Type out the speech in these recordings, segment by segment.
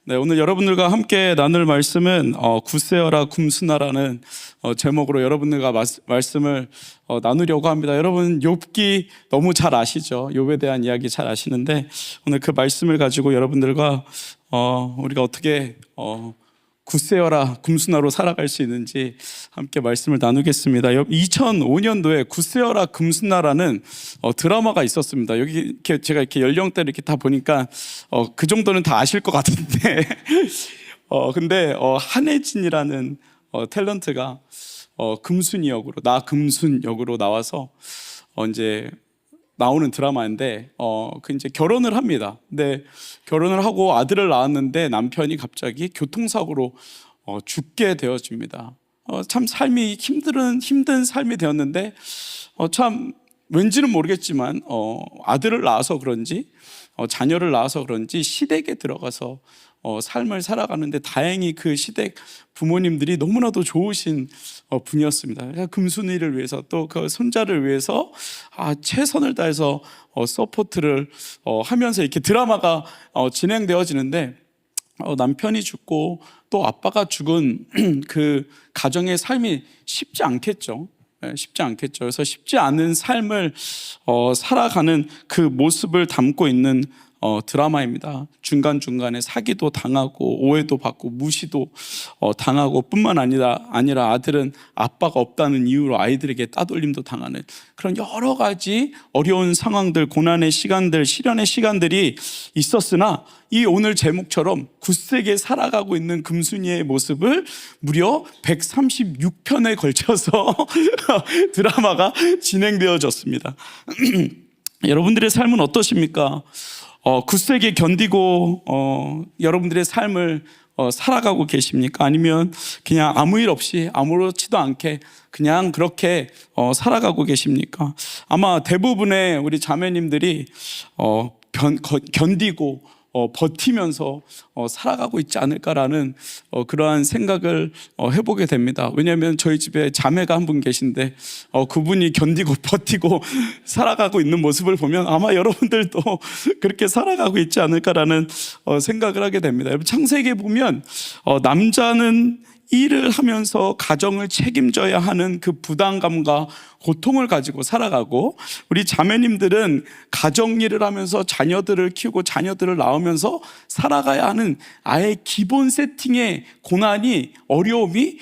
네, 오늘 여러분들과 함께 나눌 말씀은 굳세어라 굼쓰나라는 제목으로 여러분들과 말씀을 나누려고 합니다. 여러분 욥기 너무 잘 아시죠? 욥에 대한 이야기 잘 아시는데 오늘 그 말씀을 가지고 여러분들과 우리가 어떻게 굳세어라 굼쓰나로 살아갈 수 있는지 함께 말씀을 나누겠습니다. 2005년도에 굳세어라 굼쓰나라는 드라마가 있었습니다. 여기 이렇게 제가 이렇게 연령대를 이렇게 다 보니까 그 정도는 다 아실 것 같은데 근데 한혜진이라는 탤런트가 금순이 역으로 금순 역으로 나와서 이제 나오는 드라마인데 그 이제 결혼을 합니다. 근데 결혼을 하고 아들을 낳았는데 남편이 갑자기 교통사고로 죽게 되어집니다. 참 삶이 힘든 삶이 되었는데 참 왠지는 모르겠지만 아들을 낳아서 그런지 자녀를 낳아서 그런지 시댁에 들어가서 삶을 살아가는데 다행히 그 시댁 부모님들이 너무나도 좋으신 분이었습니다. 금순이를 위해서 또 그 손자를 위해서 최선을 다해서 서포트를 하면서 이렇게 드라마가 진행되어지는데 남편이 죽고 또 아빠가 죽은 그 가정의 삶이 쉽지 않겠죠. 쉽지 않겠죠. 그래서 쉽지 않은 삶을 살아가는 그 모습을 담고 있는 드라마입니다. 중간중간에 사기도 당하고 오해도 받고 무시도 당하고 뿐만 아니라 아들은 아빠가 없다는 이유로 아이들에게 따돌림도 당하는 그런 여러 가지 어려운 상황들, 고난의 시간들, 시련의 시간들이 있었으나 이 오늘 제목처럼 굳세게 살아가고 있는 금순이의 모습을 무려 136편에 걸쳐서 드라마가 진행되어졌습니다. 여러분들의 삶은 어떠십니까? 굳세게 견디고 여러분들의 삶을 살아가고 계십니까? 아니면 그냥 아무 일 없이 아무렇지도 않게 그냥 그렇게 살아가고 계십니까? 아마 대부분의 우리 자매님들이 견디고 버티면서 살아가고 있지 않을까라는 그러한 생각을 해보게 됩니다. 왜냐하면 저희 집에 자매가 한 분 계신데 그분이 견디고 버티고 살아가고 있는 모습을 보면 아마 여러분들도 그렇게 살아가고 있지 않을까라는 생각을 하게 됩니다. 여러분 창세기에 보면 남자는 일을 하면서 가정을 책임져야 하는 그 부담감과 고통을 가지고 살아가고 우리 자매님들은 가정 일을 하면서 자녀들을 키우고 자녀들을 낳으면서 살아가야 하는 아예 기본 세팅의 고난이 어려움이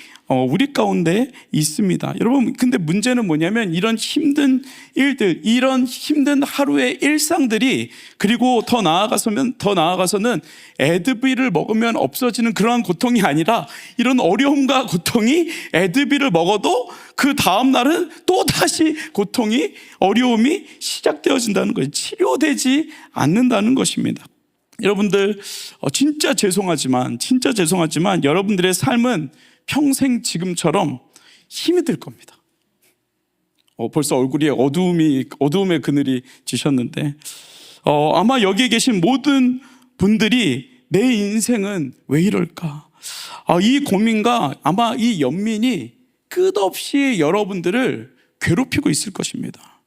우리 가운데 있습니다. 여러분 근데 문제는 뭐냐면 이런 힘든 일들, 이런 힘든 하루의 일상들이 그리고 더 나아가서는 에드비를 먹으면 없어지는 그러한 고통이 아니라 이런 어려움과 고통이 에드비를 먹어도 그 다음 날은 또 다시 고통이 어려움이 시작되어진다는 거예요. 치료되지 않는다는 것입니다. 여러분들 진짜 죄송하지만 여러분들의 삶은 평생 지금처럼 힘이 들 겁니다. 벌써 얼굴에 어두움의 그늘이 지셨는데 아마 여기에 계신 모든 분들이 내 인생은 왜 이럴까? 이 고민과 아마 이 연민이 끝없이 여러분들을 괴롭히고 있을 것입니다.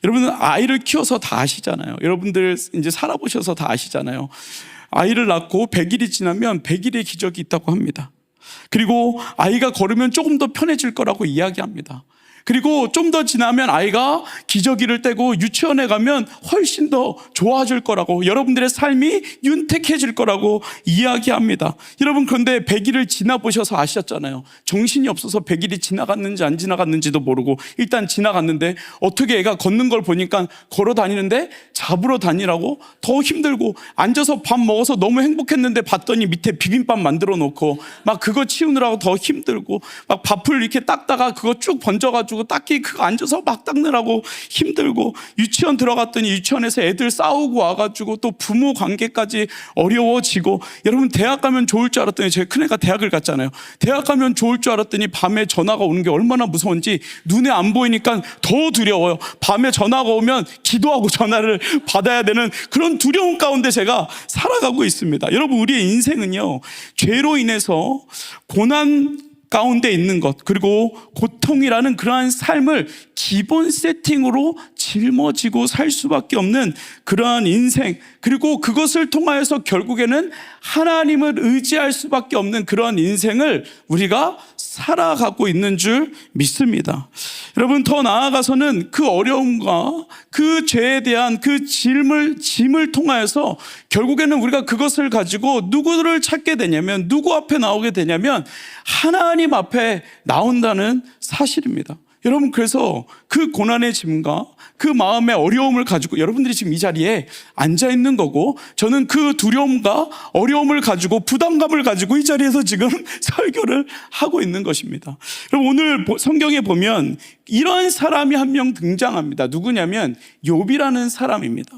여러분은 아이를 키워서 다 아시잖아요. 여러분들 이제 살아보셔서 다 아시잖아요. 아이를 낳고 100일이 지나면 100일의 기적이 있다고 합니다. 그리고 아이가 걸으면 조금 더 편해질 거라고 이야기합니다. 그리고 좀 더 지나면 아이가 기저귀를 떼고 유치원에 가면 훨씬 더 좋아질 거라고, 여러분들의 삶이 윤택해질 거라고 이야기합니다. 여러분 그런데 100일을 지나보셔서 아셨잖아요. 정신이 없어서 100일이 지나갔는지 안 지나갔는지도 모르고 일단 지나갔는데 어떻게 애가 걷는 걸 보니까 걸어 다니는데 잡으러 다니라고 더 힘들고, 앉아서 밥 먹어서 너무 행복했는데 봤더니 밑에 비빔밥 만들어 놓고 막 그거 치우느라고 더 힘들고, 막 밥을 이렇게 닦다가 그거 쭉 번져가지고 닦기 그거 앉아서 막 닦느라고 힘들고, 유치원 들어갔더니 유치원에서 애들 싸우고 와가지고 또 부모 관계까지 어려워지고, 여러분 대학 가면 좋을 줄 알았더니, 제 큰애가 대학을 갔잖아요. 대학 가면 좋을 줄 알았더니 밤에 전화가 오는 게 얼마나 무서운지 눈에 안 보이니까 더 두려워요. 밤에 전화가 오면 기도하고 전화를 받아야 되는 그런 두려움 가운데 제가 살아가고 있습니다. 여러분 우리의 인생은요 죄로 인해서 고난 가운데 있는 것, 그리고 고통이라는 그러한 삶을 기본 세팅으로 짊어지고 살 수밖에 없는 그러한 인생, 그리고 그것을 통하여서 결국에는 하나님을 의지할 수밖에 없는 그러한 인생을 우리가 살아가고 있는 줄 믿습니다. 여러분, 더 나아가서는 그 어려움과 그 죄에 대한 그 짐을 통하여서 결국에는 우리가 그것을 가지고 누구를 찾게 되냐면, 누구 앞에 나오게 되냐면 하나님 앞에 나온다는 사실입니다. 여러분, 그래서 그 고난의 짐과 그 마음의 어려움을 가지고 여러분들이 지금 이 자리에 앉아 있는 거고, 저는 그 두려움과 어려움을 가지고, 부담감을 가지고 이 자리에서 지금 설교를 하고 있는 것입니다. 여러분, 오늘 성경에 보면 이러한 사람이 한 명 등장합니다. 누구냐면 욥이라는 사람입니다.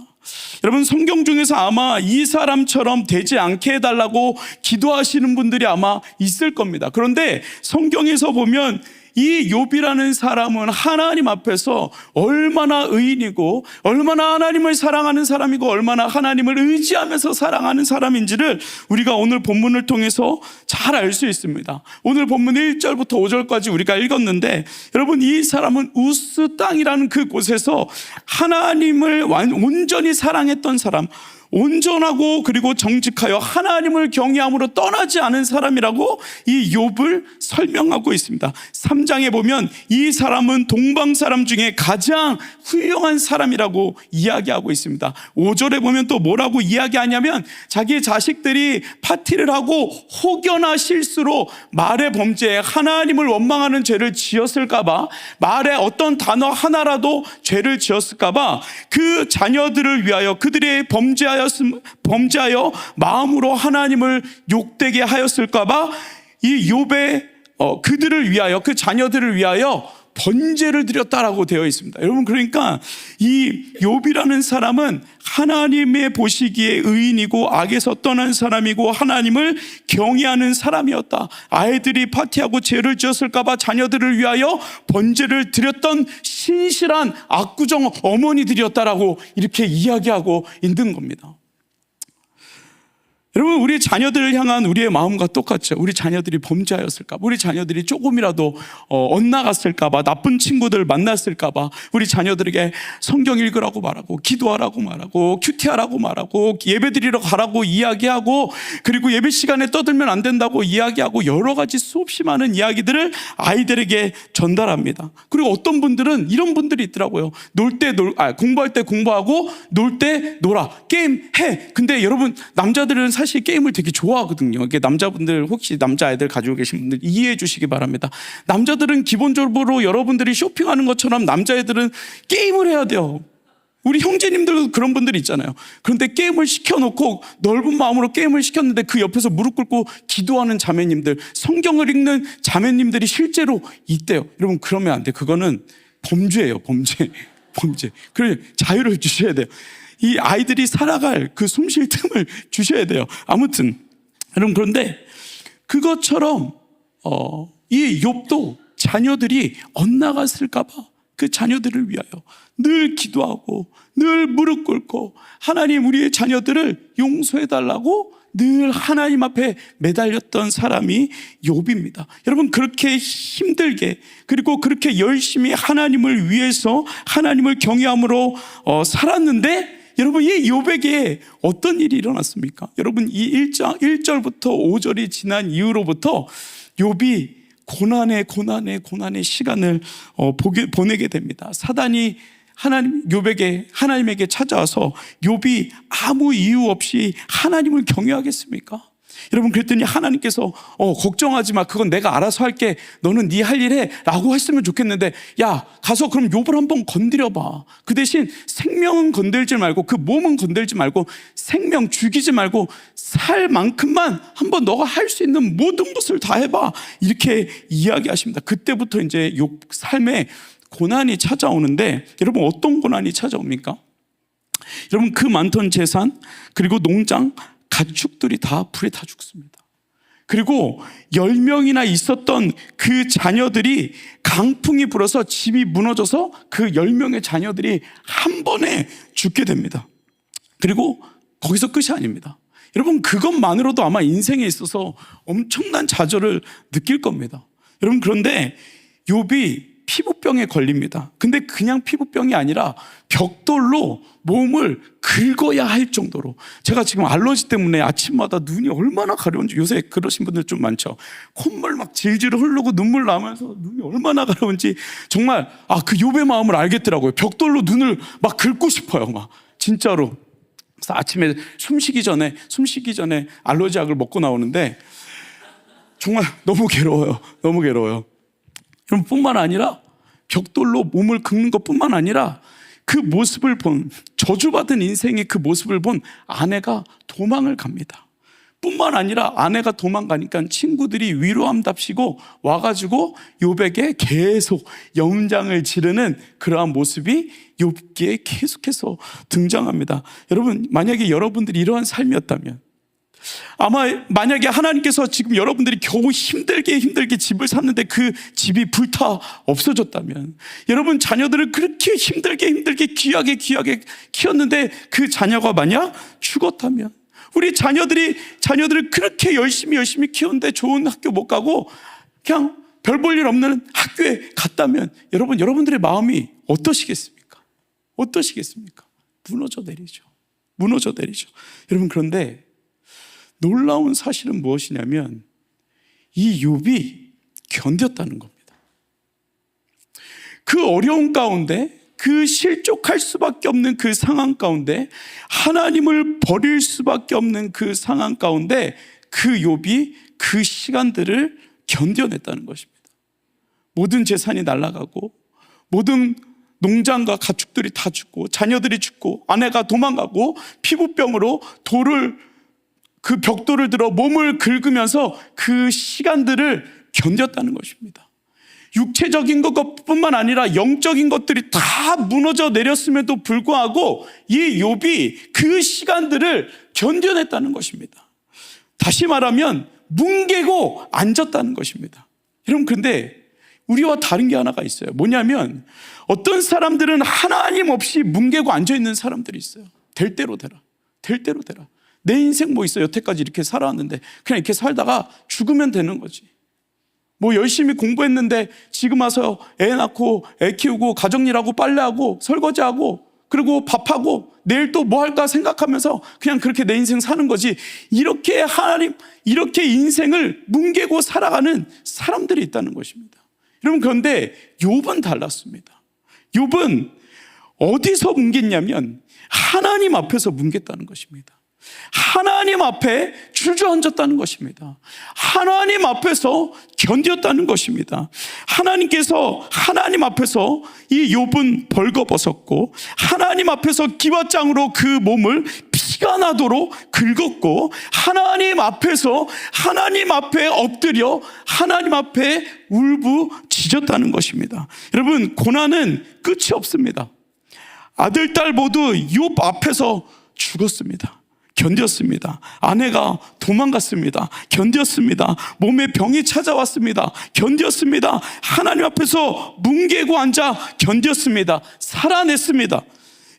여러분, 성경 중에서 아마 이 사람처럼 되지 않게 해달라고 기도하시는 분들이 아마 있을 겁니다. 그런데 성경에서 보면 이 욥이라는 사람은 하나님 앞에서 얼마나 의인이고, 얼마나 하나님을 사랑하는 사람이고, 얼마나 하나님을 의지하면서 사랑하는 사람인지를 우리가 오늘 본문을 통해서 잘 알 수 있습니다. 오늘 본문 1절부터 5절까지 우리가 읽었는데, 여러분, 이 사람은 우스 땅이라는 그 곳에서 하나님을 온전히 사랑했던 사람, 온전하고 그리고 정직하여 하나님을 경외함으로 떠나지 않은 사람이라고 이 욥을 설명하고 있습니다. 3장에 보면 이 사람은 동방 사람 중에 가장 훌륭한 사람이라고 이야기하고 있습니다. 5절에 보면 또 뭐라고 이야기하냐면, 자기 자식들이 파티를 하고 혹여나 실수로 말의 범죄에 하나님을 원망하는 죄를 지었을까봐, 말에 어떤 단어 하나라도 죄를 지었을까봐 그 자녀들을 위하여, 그들의 범죄하여 마음으로 하나님을 욕되게 하였을까봐 이 욥의 그들을 위하여, 그 자녀들을 위하여 번제를 드렸다라고 되어 있습니다. 여러분, 그러니까 이 욥이라는 사람은 하나님의 보시기에 의인이고 악에서 떠난 사람이고 하나님을 경외하는 사람이었다. 아이들이 파티하고 죄를 지었을까봐 자녀들을 위하여 번제를 드렸던 신실한 압구정 어머니들이었다라고 이렇게 이야기하고 있는 겁니다. 여러분, 우리 자녀들을 향한 우리의 마음과 똑같죠. 우리 자녀들이 범죄하였을까 봐, 우리 자녀들이 조금이라도 엇나갔을까 봐, 나쁜 친구들 만났을까 봐 우리 자녀들에게 성경 읽으라고 말하고, 기도하라고 말하고, 큐티하라고 말하고, 예배드리러 가라고 이야기하고, 그리고 예배 시간에 떠들면 안 된다고 이야기하고, 여러 가지 수없이 많은 이야기들을 아이들에게 전달합니다. 그리고 어떤 분들은 이런 분들이 있더라고요. 공부할 때 공부하고 놀 때 놀아, 게임해. 근데 여러분, 남자들은 사실 게임을 되게 좋아하거든요. 이게 남자분들, 혹시 남자아이들 가지고 계신 분들 이해해 주시기 바랍니다. 남자들은 기본적으로 여러분들이 쇼핑하는 것처럼 남자애들은 게임을 해야 돼요. 우리 형제님들도 그런 분들이 있잖아요. 그런데 게임을 시켜놓고 넓은 마음으로 게임을 시켰는데 그 옆에서 무릎 꿇고 기도하는 자매님들, 성경을 읽는 자매님들이 실제로 있대요. 여러분, 그러면 안 돼. 그거는 범죄예요. 범죄. 그래, 자유를 주셔야 돼요. 이 아이들이 살아갈 그 숨 쉴 틈을 주셔야 돼요. 아무튼 여러분, 그런데 그것처럼 이 욥도 자녀들이 엇나갔을까 봐 그 자녀들을 위하여 늘 기도하고 늘 무릎 꿇고, 하나님, 우리의 자녀들을 용서해달라고 늘 하나님 앞에 매달렸던 사람이 욥입니다. 여러분, 그렇게 힘들게, 그리고 그렇게 열심히 하나님을 위해서 하나님을 경외함으로 살았는데, 여러분, 이 욥에게 어떤 일이 일어났습니까? 여러분, 이 1절부터 5절이 지난 이후로부터 욥이 고난의 시간을 보내게 됩니다. 사단이 하나님에게 찾아와서 욥이 아무 이유 없이 하나님을 경외하겠습니까? 여러분, 그랬더니 하나님께서 걱정하지 마, 그건 내가 알아서 할게, 너는 네 할 일 해 라고 했으면 좋겠는데, 야, 가서 그럼 욥을 한번 건드려봐. 그 대신 생명은 건들지 말고, 그 몸은 건들지 말고, 생명 죽이지 말고 살 만큼만 한번 너가 할 수 있는 모든 것을 다 해봐, 이렇게 이야기하십니다. 그때부터 이제 욥 삶에 고난이 찾아오는데, 여러분, 어떤 고난이 찾아옵니까? 여러분, 그 많던 재산, 그리고 농장, 가축들이 다 불에 타 죽습니다. 그리고 10명이나 있었던 그 자녀들이 강풍이 불어서 집이 무너져서 그 10명의 자녀들이 한 번에 죽게 됩니다. 그리고 거기서 끝이 아닙니다. 여러분, 그것만으로도 아마 인생에 있어서 엄청난 좌절을 느낄 겁니다. 여러분, 그런데 욥이 피부병에 걸립니다. 근데 그냥 피부병이 아니라 벽돌로 몸을 긁어야 할 정도로, 제가 지금 알러지 때문에 아침마다 눈이 얼마나 가려운지, 요새 그러신 분들 좀 많죠. 콧물 막 질질 흐르고 눈물 나면서 눈이 얼마나 가려운지 정말 그 욥의 마음을 알겠더라고요. 벽돌로 눈을 막 긁고 싶어요, 막 진짜로. 그래서 아침에 숨쉬기 전에 알러지 약을 먹고 나오는데 정말 너무 괴로워요. 너무 괴로워요. 그럼 뿐만 아니라 벽돌로 몸을 긁는 것뿐만 아니라 그 모습을 본, 저주받은 인생의 그 모습을 본 아내가 도망을 갑니다. 뿐만 아니라 아내가 도망가니까 친구들이 위로함답시고 와가지고 욥에게 계속 염장을 지르는 그러한 모습이 욥기에 계속해서 등장합니다. 여러분, 만약에 여러분들이 이러한 삶이었다면, 아마 만약에 하나님께서 지금 여러분들이 겨우 힘들게 집을 샀는데 그 집이 불타 없어졌다면, 여러분 자녀들을 그렇게 힘들게 귀하게 키웠는데 그 자녀가 만약 죽었다면, 우리 자녀들을 그렇게 열심히 키웠는데 좋은 학교 못 가고 그냥 별 볼 일 없는 학교에 갔다면, 여러분들의 마음이 어떠시겠습니까? 무너져 내리죠. 여러분, 그런데 놀라운 사실은 무엇이냐면 이 욥이 견뎠다는 겁니다. 그 어려운 가운데, 그 실족할 수밖에 없는 그 상황 가운데, 하나님을 버릴 수밖에 없는 그 상황 가운데 그 욥이 그 시간들을 견뎌냈다는 것입니다. 모든 재산이 날아가고, 모든 농장과 가축들이 다 죽고, 자녀들이 죽고, 아내가 도망가고, 피부병으로 그 벽돌을 들어 몸을 긁으면서 그 시간들을 견뎠다는 것입니다. 육체적인 것뿐만 아니라 영적인 것들이 다 무너져 내렸음에도 불구하고 이 욥이 그 시간들을 견뎌냈다는 것입니다. 다시 말하면 뭉개고 앉았다는 것입니다. 여러분, 근데 우리와 다른 게 하나가 있어요. 뭐냐면 어떤 사람들은 하나님 없이 뭉개고 앉아있는 사람들이 있어요. 될 대로 되라. 내 인생 뭐 있어, 여태까지 이렇게 살아왔는데 그냥 이렇게 살다가 죽으면 되는 거지. 뭐 열심히 공부했는데 지금 와서 애 낳고 애 키우고 가정일하고 빨래하고 설거지하고 그리고 밥하고 내일 또 뭐 할까 생각하면서 그냥 그렇게 내 인생 사는 거지. 이렇게 인생을 뭉개고 살아가는 사람들이 있다는 것입니다. 여러분, 그런데 욥은 달랐습니다. 욥은 어디서 뭉갰냐면 하나님 앞에서 뭉갰다는 것입니다. 하나님 앞에 주저앉았다는 것입니다. 하나님 앞에서 견뎠다는 것입니다. 하나님 앞에서 이 욥은 벌거벗었고, 하나님 앞에서 기와장으로 그 몸을 피가 나도록 긁었고, 하나님 앞에 엎드려 하나님 앞에 울부짖었다는 것입니다. 여러분, 고난은 끝이 없습니다. 아들, 딸 모두 욥 앞에서 죽었습니다. 견뎠습니다. 아내가 도망갔습니다. 견뎠습니다. 몸에 병이 찾아왔습니다. 견뎠습니다. 하나님 앞에서 뭉개고 앉아 견뎠습니다. 살아냈습니다.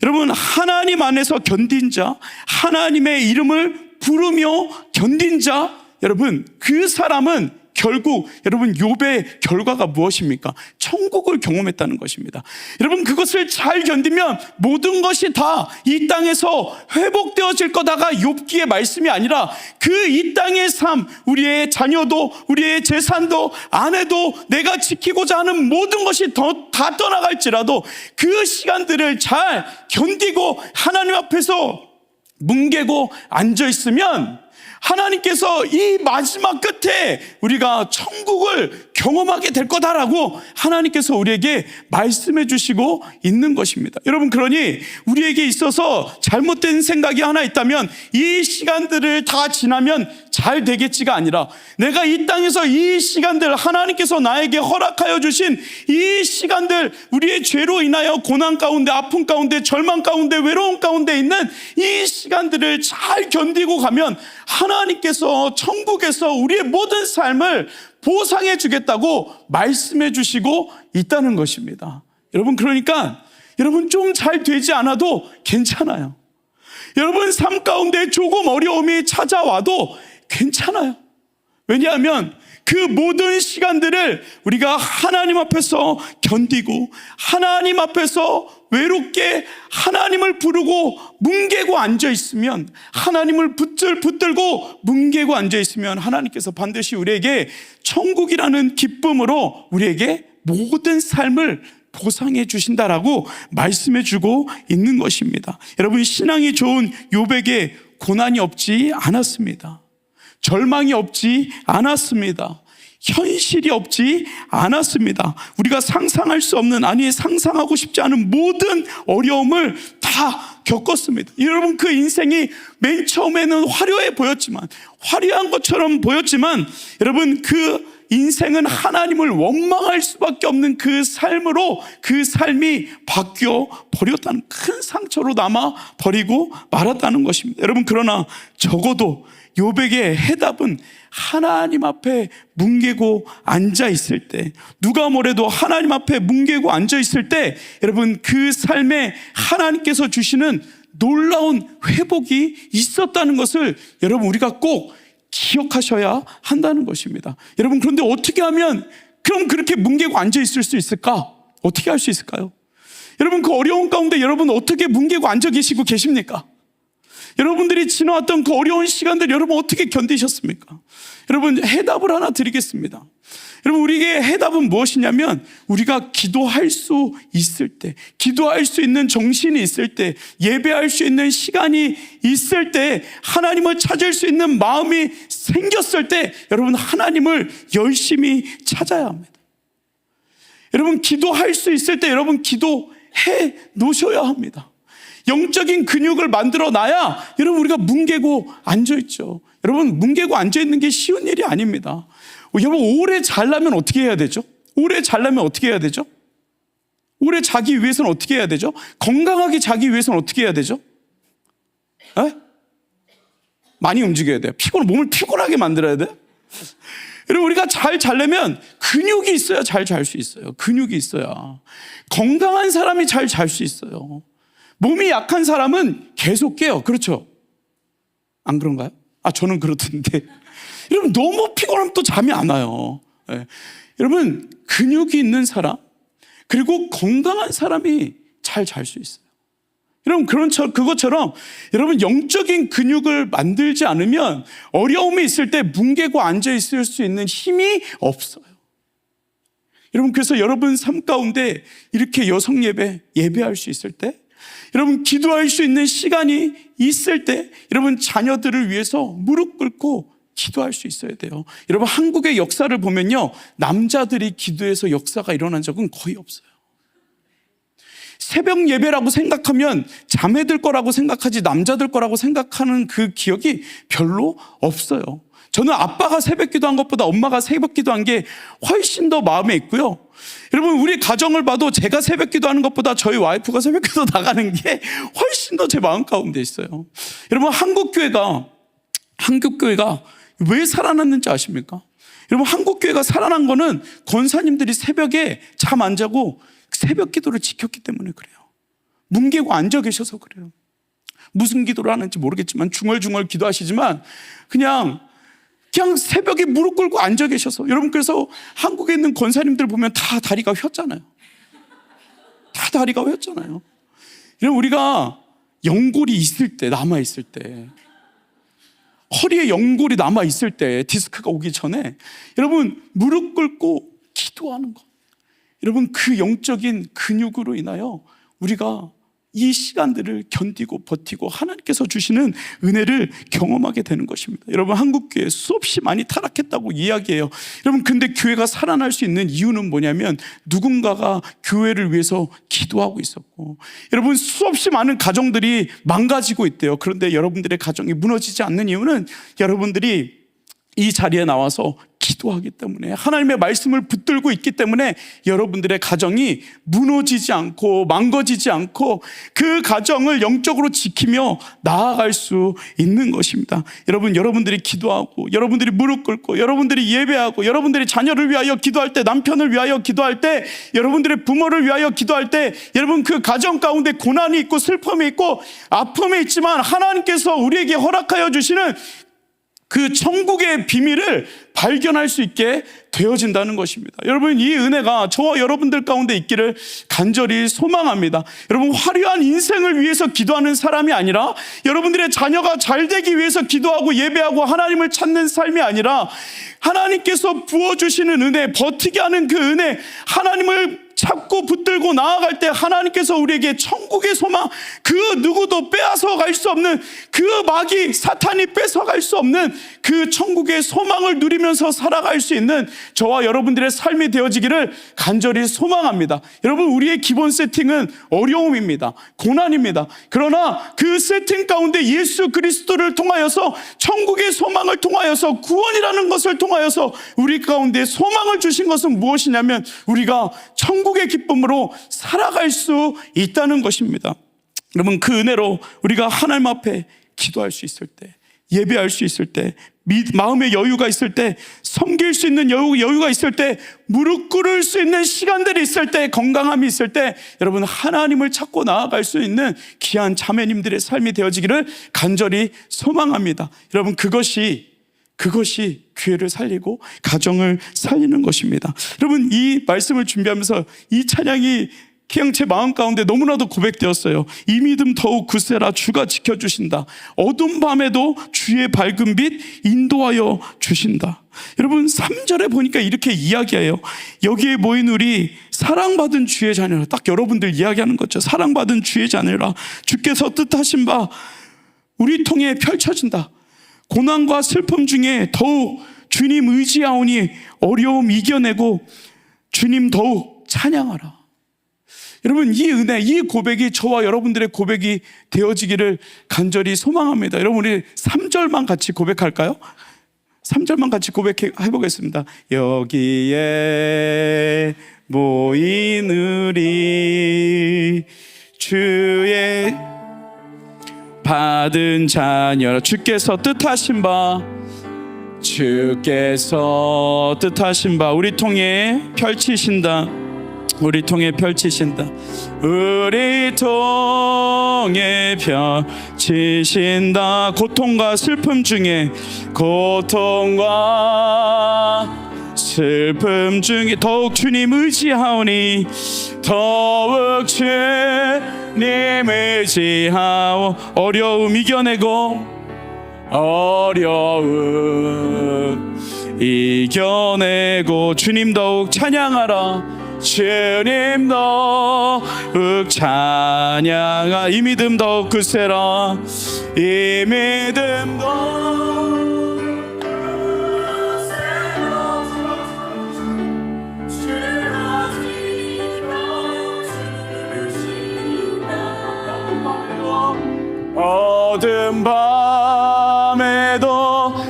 여러분, 하나님 안에서 견딘 자, 하나님의 이름을 부르며 견딘 자, 여러분, 그 사람은 결국 여러분 욥의 결과가 무엇입니까? 천국을 경험했다는 것입니다. 여러분, 그것을 잘 견디면 모든 것이 다 이 땅에서 회복되어질 거다가 욥기의 말씀이 아니라 그 이 땅의 삶, 우리의 자녀도, 우리의 재산도, 아내도, 내가 지키고자 하는 모든 것이 다 떠나갈지라도 그 시간들을 잘 견디고 하나님 앞에서 뭉개고 앉아있으면 하나님께서 이 마지막 끝에 우리가 천국을 경험하게 될 거다라고 하나님께서 우리에게 말씀해 주시고 있는 것입니다. 여러분, 그러니 우리에게 있어서 잘못된 생각이 하나 있다면 이 시간들을 다 지나면 잘 되겠지가 아니라 내가 이 땅에서 이 시간들, 하나님께서 나에게 허락하여 주신 이 시간들, 우리의 죄로 인하여 고난 가운데, 아픔 가운데, 절망 가운데, 외로움 가운데 있는 이 시간들을 잘 견디고 가면 하나님께서 천국에서 우리의 모든 삶을 보상해 주겠다고 말씀해 주시고 있다는 것입니다. 여러분, 그러니까 여러분 좀 잘 되지 않아도 괜찮아요. 여러분 삶 가운데 조금 어려움이 찾아와도 괜찮아요. 왜냐하면 그 모든 시간들을 우리가 하나님 앞에서 견디고 하나님 앞에서 외롭게 하나님을 부르고 뭉개고 앉아있으면, 하나님을 붙들고 뭉개고 앉아있으면 하나님께서 반드시 우리에게 천국이라는 기쁨으로 우리에게 모든 삶을 보상해 주신다라고 말씀해 주고 있는 것입니다. 여러분, 신앙이 좋은 욥에게 고난이 없지 않았습니다. 절망이 없지 않았습니다. 현실이 없지 않았습니다. 우리가 상상할 수 없는, 아니 상상하고 싶지 않은 모든 어려움을 다 겪었습니다. 여러분, 그 인생이 맨 처음에는 화려한 것처럼 보였지만 여러분, 그 인생은 하나님을 원망할 수밖에 없는 그 삶으로 그 삶이 바뀌어 버렸다는, 큰 상처로 남아 버리고 말았다는 것입니다. 여러분, 그러나 적어도 욥에게 해답은 하나님 앞에 뭉개고 앉아 있을 때, 누가 뭐래도 하나님 앞에 뭉개고 앉아 있을 때 여러분, 그 삶에 하나님께서 주시는 놀라운 회복이 있었다는 것을 여러분, 우리가 꼭 기억하셔야 한다는 것입니다. 여러분, 그런데 어떻게 하면 그럼 그렇게 뭉개고 앉아 있을 수 있을까? 어떻게 할 수 있을까요? 여러분, 그 어려운 가운데 여러분 어떻게 뭉개고 앉아 계시고 계십니까? 여러분들이 지나왔던 그 어려운 시간들 여러분 어떻게 견디셨습니까? 여러분, 해답을 하나 드리겠습니다. 여러분, 우리에게 해답은 무엇이냐면, 우리가 기도할 수 있을 때, 기도할 수 있는 정신이 있을 때, 예배할 수 있는 시간이 있을 때, 하나님을 찾을 수 있는 마음이 생겼을 때 여러분, 하나님을 열심히 찾아야 합니다. 여러분, 기도할 수 있을 때 여러분, 기도해 놓으셔야 합니다. 영적인 근육을 만들어 놔야 여러분, 우리가 뭉개고 앉아있죠. 여러분, 뭉개고 앉아있는 게 쉬운 일이 아닙니다. 여러분, 오래 자려면 어떻게 해야 되죠? 오래 자려면 어떻게 해야 되죠? 오래 자기 위해서는 어떻게 해야 되죠? 건강하게 자기 위해서는 어떻게 해야 되죠? 에? 많이 움직여야 돼요. 몸을 피곤하게 만들어야 돼요. 여러분, 우리가 잘 자려면 근육이 있어야 잘 잘 수 있어요. 근육이 있어야. 건강한 사람이 잘 잘 수 있어요. 몸이 약한 사람은 계속 깨요. 그렇죠? 안 그런가요? 저는 그렇던데. 여러분, 너무 피곤하면 또 잠이 안 와요. 네. 여러분, 근육이 있는 사람, 그리고 건강한 사람이 잘 잘 수 있어요. 여러분, 그것처럼 여러분, 영적인 근육을 만들지 않으면 어려움이 있을 때 뭉개고 앉아 있을 수 있는 힘이 없어요. 여러분, 그래서 여러분 삶 가운데 이렇게 여성 예배할 수 있을 때, 여러분 기도할 수 있는 시간이 있을 때 여러분, 자녀들을 위해서 무릎 꿇고 기도할 수 있어야 돼요. 여러분, 한국의 역사를 보면요, 남자들이 기도해서 역사가 일어난 적은 거의 없어요. 새벽 예배라고 생각하면 자매들 거라고 생각하지 남자들 거라고 생각하는 그 기억이 별로 없어요. 저는 아빠가 새벽 기도한 것보다 엄마가 새벽 기도한 게 훨씬 더 마음에 있고요. 여러분, 우리 가정을 봐도 제가 새벽 기도하는 것보다 저희 와이프가 새벽 기도 나가는 게 훨씬 더 제 마음 가운데 있어요. 여러분, 한국교회가 왜 살아났는지 아십니까? 여러분, 한국교회가 살아난 거는 권사님들이 새벽에 잠 안 자고 새벽 기도를 지켰기 때문에 그래요. 뭉개고 앉아 계셔서 그래요. 무슨 기도를 하는지 모르겠지만 중얼중얼 기도하시지만 그냥 새벽에 무릎 꿇고 앉아 계셔서, 여러분, 그래서 한국에 있는 권사님들 보면 다 다리가 휘었잖아요. 다 다리가 휘었잖아요. 여러분, 우리가 연골이 있을 때, 남아있을 때, 허리에 연골이 남아있을 때, 디스크가 오기 전에 여러분, 무릎 꿇고 기도하는 것, 여러분, 그 영적인 근육으로 인하여 우리가 이 시간들을 견디고 버티고 하나님께서 주시는 은혜를 경험하게 되는 것입니다. 여러분, 한국교회 수없이 많이 타락했다고 이야기해요. 여러분, 근데 교회가 살아날 수 있는 이유는 뭐냐면 누군가가 교회를 위해서 기도하고 있었고, 여러분, 수없이 많은 가정들이 망가지고 있대요. 그런데 여러분들의 가정이 무너지지 않는 이유는 여러분들이 이 자리에 나와서 기도하기 때문에, 하나님의 말씀을 붙들고 있기 때문에 여러분들의 가정이 무너지지 않고 망가지지 않고 그 가정을 영적으로 지키며 나아갈 수 있는 것입니다. 여러분, 여러분들이 기도하고, 여러분들이 무릎 꿇고, 여러분들이 예배하고, 여러분들이 자녀를 위하여 기도할 때, 남편을 위하여 기도할 때, 여러분들의 부모를 위하여 기도할 때, 여러분, 그 가정 가운데 고난이 있고 슬픔이 있고 아픔이 있지만 하나님께서 우리에게 허락하여 주시는 그 천국의 비밀을 발견할 수 있게 되어진다는 것입니다. 여러분, 이 은혜가 저와 여러분들 가운데 있기를 간절히 소망합니다. 여러분, 화려한 인생을 위해서 기도하는 사람이 아니라, 여러분들의 자녀가 잘 되기 위해서 기도하고 예배하고 하나님을 찾는 삶이 아니라, 하나님께서 부어주시는 은혜, 버티게 하는 그 은혜, 하나님을 찾고 붙들고 나아갈 때 하나님께서 우리에게 천국의 소망, 그 누구도 빼앗아갈 수 없는, 그 마귀 사탄이 뺏어갈 수 없는 그 천국의 소망을 누리면서 살아갈 수 있는 저와 여러분들의 삶이 되어지기를 간절히 소망합니다. 여러분, 우리의 기본 세팅은 어려움입니다. 고난입니다. 그러나 그 세팅 가운데 예수 그리스도를 통하여서, 천국의 소망을 통하여서, 구원이라는 것을 통하여서 우리 가운데 소망을 주신 것은 무엇이냐면, 우리가 천국의 기쁨으로 살아갈 수 있다는 것입니다. 여러분, 그 은혜로 우리가 하나님 앞에 기도할 수 있을 때, 예배할 수 있을 때, 마음의 여유가 있을 때, 섬길 수 있는 여유가 있을 때, 무릎 꿇을 수 있는 시간들이 있을 때, 건강함이 있을 때, 여러분, 하나님을 찾고 나아갈 수 있는 귀한 자매님들의 삶이 되어지기를 간절히 소망합니다. 여러분, 그것이 교회를 살리고 가정을 살리는 것입니다. 여러분, 이 말씀을 준비하면서 이 찬양이 그냥 제 마음 가운데 너무나도 고백되었어요. 이 믿음 더욱 굳세라, 주가 지켜주신다. 어두운 밤에도 주의 밝은 빛 인도하여 주신다. 여러분, 3절에 보니까 이렇게 이야기해요. 여기에 모인 우리 사랑받은 주의 자녀라. 딱 여러분들 이야기하는 거죠. 사랑받은 주의 자녀라. 주께서 뜻하신 바 우리 통해 펼쳐진다. 고난과 슬픔 중에 더욱 주님 의지하오니 어려움 이겨내고 주님 더욱 찬양하라. 여러분, 이 은혜, 이 고백이 저와 여러분들의 고백이 되어지기를 간절히 소망합니다. 여러분, 우리 3절만 같이 고백할까요? 3절만 같이 고백해 보겠습니다. 여기에 모인 우리 주의 받은 자녀라. 주께서 뜻하신 바 우리 통해 펼치신다. 우리 통해 펼치신다. 우리 통해 펼치신다. 고통과 슬픔 중에 더욱 주님 의지하오니 더욱 주님 의지하오. 어려움 이겨내고 주님 더욱 찬양하라. 주님 더욱 찬양하. 이 믿음 더욱 굳세라. 이 믿음 더욱 어두운 밤에도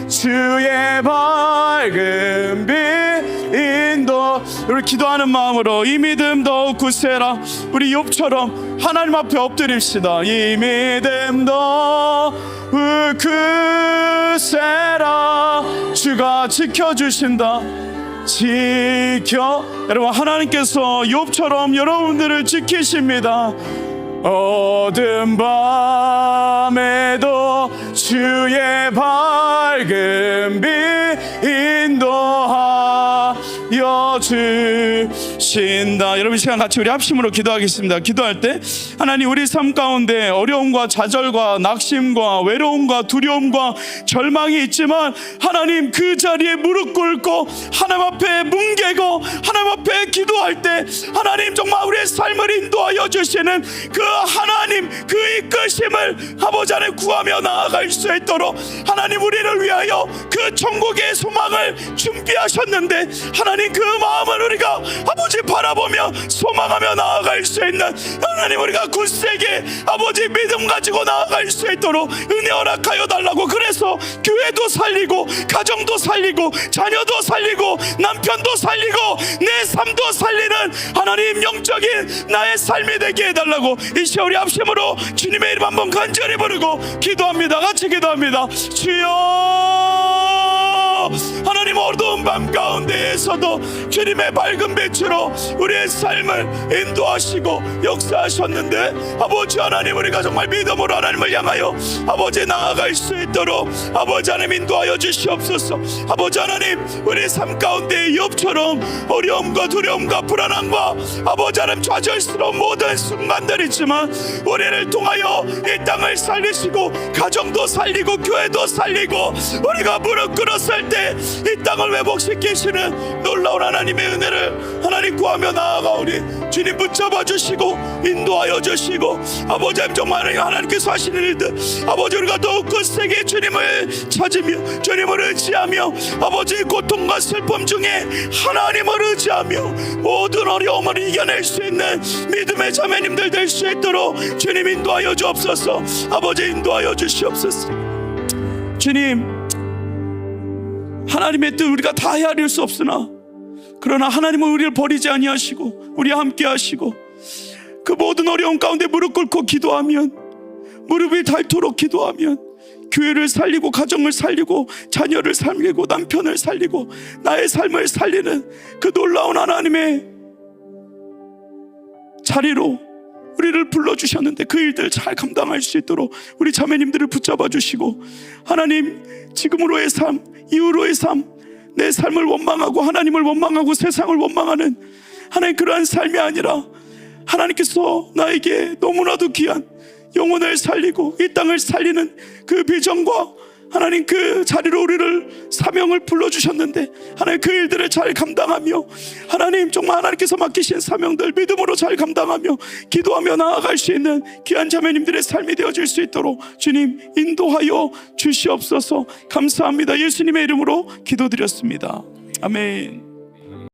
주의 밝은 빛 인도. 우리 기도하는 마음으로 이 믿음 더욱 굳세라. 우리 욥처럼 하나님 앞에 엎드립시다. 이 믿음 더욱 굳세라. 주가 지켜주신다. 여러분, 하나님께서 욥처럼 여러분들을 지키십니다. 어두운 밤에도 주의 밝은 빛 인도하여 주신다. 여러분, 이 시간 같이 우리 합심으로 기도하겠습니다. 기도할 때 하나님, 우리 삶 가운데 어려움과 좌절과 낙심과 외로움과 두려움과 절망이 있지만, 하나님 그 자리에 무릎 꿇고 하나님 앞에 뭉개고 하나님 앞에 기도할 때, 하나님 정말 우리의 삶을 인도하여 주시는 그 하나님, 그 이끄심을 아버지 안에 구하며 나아갈 수 있도록, 하나님 우리를 위하여 그 천국의 소망을 준비하셨는데, 하나님 그 마음을 우리가 아버지 바라보며 소망하며 나아갈 수 있는, 하나님 우리가 굳세게 아버지 믿음 가지고 나아갈 수 있도록 은혜 허락하여 달라고. 그래서 교회도 살리고 가정도 살리고 자녀도 살리고 남편도 살리고 내 삶도 살리는 하나님 영적인 나의 삶이 되게 해달라고 이 시간 우리 합심으로 주님의 이름 한번 간절히 부르고 기도합니다. 같이 기도합니다. 주여, 하나님 어두운 밤 가운데 가운데서도 주님의 밝은 빛으로 우리의 삶을 인도하시고 역사하셨는데, 아버지 하나님, 우리가 정말 믿음으로 하나님을 향하여 아버지 나아갈 수 있도록 아버지 하나님 인도하여 주시옵소서. 아버지 하나님, 우리 삶 가운데 욥처럼 어려움과 두려움과 불안함과 아버지 하나님 좌절스러운 모든 순간들이 있지만, 우리를 통하여 이 땅을 살리시고 가정도 살리고 교회도 살리고 우리가 무릎 꿇었을 때 이 땅을 회복시키시는 놀라운 하나님의 은혜를 하나님 구하며 나아가오니, 주님 붙잡아 주시고 인도하여 주시고, 아버지 하나님 정말 하나님께서 하시는 일들, 아버지 우리가 더욱 굳세게 주님을 찾으며 주님을 의지하며 아버지 고통과 슬픔 중에 하나님을 의지하며 모든 어려움을 이겨낼 수 있는 믿음의 자매님들 될 수 있도록 주님 인도하여 주옵소서. 아버지 인도하여 주시옵소서. 주님, 하나님의 뜻 우리가 다 헤아릴 수 없으나, 그러나 하나님은 우리를 버리지 아니하시고 우리와 함께 하시고, 그 모든 어려움 가운데 무릎 꿇고 기도하면, 무릎이 닳도록 기도하면 교회를 살리고 가정을 살리고 자녀를 살리고 남편을 살리고 나의 삶을 살리는 그 놀라운 하나님의 자리로 우리를 불러주셨는데, 그 일들 잘 감당할 수 있도록 우리 자매님들을 붙잡아 주시고, 하나님 지금으로의 삶, 이후로의 삶, 내 삶을 원망하고 하나님을 원망하고 세상을 원망하는 하나님 그러한 삶이 아니라, 하나님께서 나에게 너무나도 귀한 영혼을 살리고 이 땅을 살리는 그 비전과 하나님 그 자리로 우리를 사명을 불러주셨는데, 하나님 그 일들을 잘 감당하며 하나님 정말 하나님께서 맡기신 사명들 믿음으로 잘 감당하며 기도하며 나아갈 수 있는 귀한 자매님들의 삶이 되어질 수 있도록 주님 인도하여 주시옵소서. 감사합니다. 예수님의 이름으로 기도드렸습니다. 아멘.